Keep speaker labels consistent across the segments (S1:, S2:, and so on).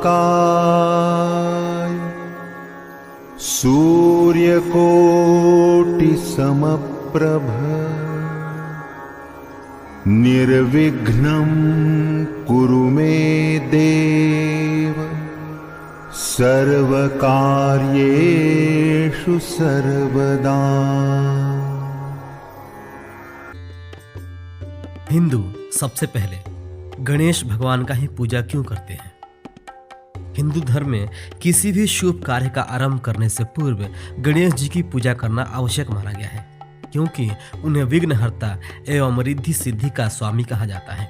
S1: वक्रतुण्डमहाकाय सूर्यकोटिसमप्रभ निर्विघ्नं कुरु मे देव सर्वकार्येषु सर्वदा।
S2: हिंदू सबसे पहले गणेश भगवान का ही पूजा क्यों करते हैं? हिंदू धर्म में किसी भी शुभ कार्य का आरंभ करने से पूर्व गणेश जी की पूजा करना आवश्यक माना गया है, क्योंकि उन्हें विघ्नहर्ता एवं रिद्धि सिद्धि का स्वामी कहा जाता है।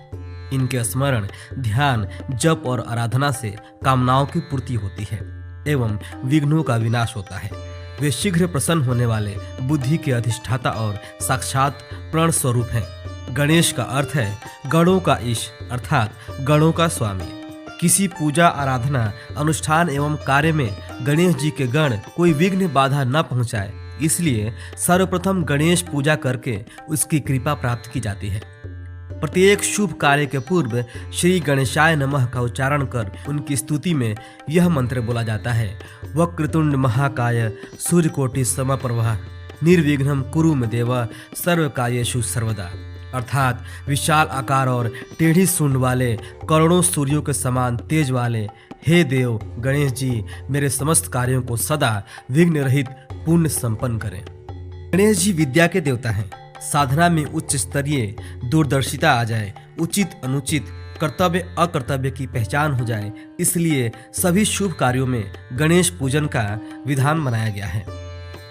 S2: इनके स्मरण, ध्यान, जप और आराधना से कामनाओं की पूर्ति होती है एवं विघ्नों का विनाश होता है। वे शीघ्र प्रसन्न होने वाले बुद्धि के अधिष्ठाता और साक्षात प्रण स्वरूप हैं। गणेश का अर्थ है गणों का ईश, अर्थात गणों का स्वामी। किसी पूजा, आराधना, अनुष्ठान एवं कार्य में गणेश जी के गण कोई विघ्न बाधा न पहुंचाए, इसलिए सर्वप्रथम गणेश पूजा करके उसकी कृपा प्राप्त की जाती है। प्रत्येक शुभ कार्य के पूर्व श्री गणेशाय नमः का उच्चारण कर उनकी स्तुति में यह मंत्र बोला जाता है, वक्रतुंड महाकाय सूर्यकोटि समप्रभा निर्विघ्नं कुरु मे देव सर्वकार्येषु सर्वदा। अर्थात विशाल आकार और टेढ़ी सूंड वाले, करोड़ों सूर्यों के समान तेज वाले हे देव गणेश जी, मेरे समस्त कार्यों को सदा विघ्न रहित पूर्ण संपन्न करें। गणेश जी विद्या के देवता हैं। साधना में उच्च स्तरीय दूरदर्शिता आ जाए, उचित अनुचित, कर्तव्य अकर्तव्य की पहचान हो जाए, इसलिए सभी शुभ कार्यों में गणेश पूजन का विधान बनाया गया है।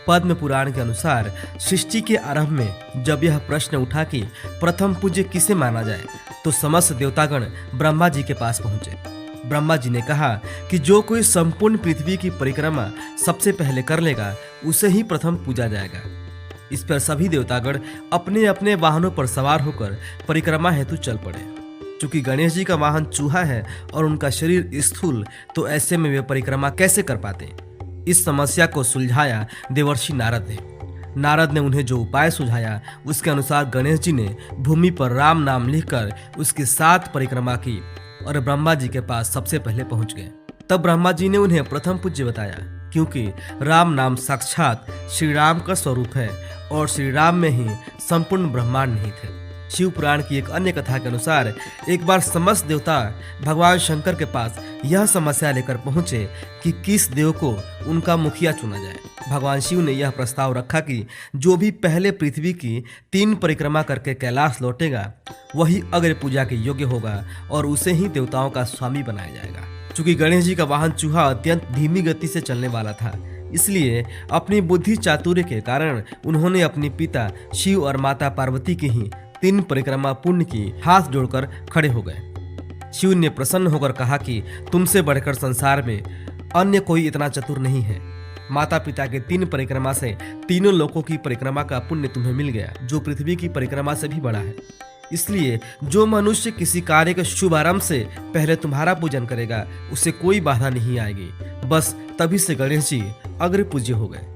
S2: पद्म पुराण के अनुसार सृष्टि के आरंभ में जब यह प्रश्न उठा कि प्रथम पूज्य किसे माना जाए, तो समस्त देवतागण ब्रह्मा जी के पास पहुंचे। ब्रह्मा जी ने कहा कि जो कोई संपूर्ण पृथ्वी की परिक्रमा सबसे पहले कर लेगा, उसे ही प्रथम पूजा जाएगा। इस पर सभी देवतागण अपने अपने वाहनों पर सवार होकर परिक्रमा हेतु चल पड़े। चूंकि गणेश जी का वाहन चूहा है और उनका शरीर स्थूल, तो ऐसे में वे परिक्रमा कैसे कर पाते? इस समस्या को सुलझाया देवर्षि नारद ने। नारद ने उन्हें जो उपाय सुझाया, उसके अनुसार गणेश जी ने भूमि पर राम नाम लिखकर उसकी 7 परिक्रमा की और ब्रह्मा जी के पास सबसे पहले पहुंच गए। तब ब्रह्मा जी ने उन्हें प्रथम पूज्य बताया, क्योंकि राम नाम साक्षात श्री राम का स्वरूप है और श्री राम में ही संपूर्ण ब्रह्मांड निहित है। शिव पुराण की एक अन्य कथा के अनुसार एक बार समस्त देवता भगवान शंकर के पास यह समस्या लेकर पहुंचे कि किस देव को उनका मुखिया चुना जाए। भगवान शिव ने यह प्रस्ताव रखा कि जो भी पहले पृथ्वी की 3 परिक्रमा करके कैलाश लौटेगा, वही अग्र पूजा के योग्य होगा और उसे ही देवताओं का स्वामी बनाया जाएगा। चूंकि गणेश जी का वाहन चूहा अत्यंत धीमी गति से चलने वाला था, इसलिए अपनी बुद्धि चातुर्य के कारण उन्होंने अपने पिता शिव और माता पार्वती की ही 3 परिक्रमा पुण्य की हाथ जोड़कर खड़े हो गए। शिव ने प्रसन्न होकर कहा कि तुमसे बढ़कर संसार में अन्य कोई इतना चतुर नहीं है। माता पिता के 3 परिक्रमा से तीनों लोकों की परिक्रमा का पुण्य तुम्हें मिल गया, जो पृथ्वी की परिक्रमा से भी बड़ा है। इसलिए जो मनुष्य किसी कार्य के शुभारंभ से पहले तुम्हारा पूजन करेगा, उसे कोई बाधा नहीं आएगी। बस तभी से गणेश जी अग्र पूज्य हो गए।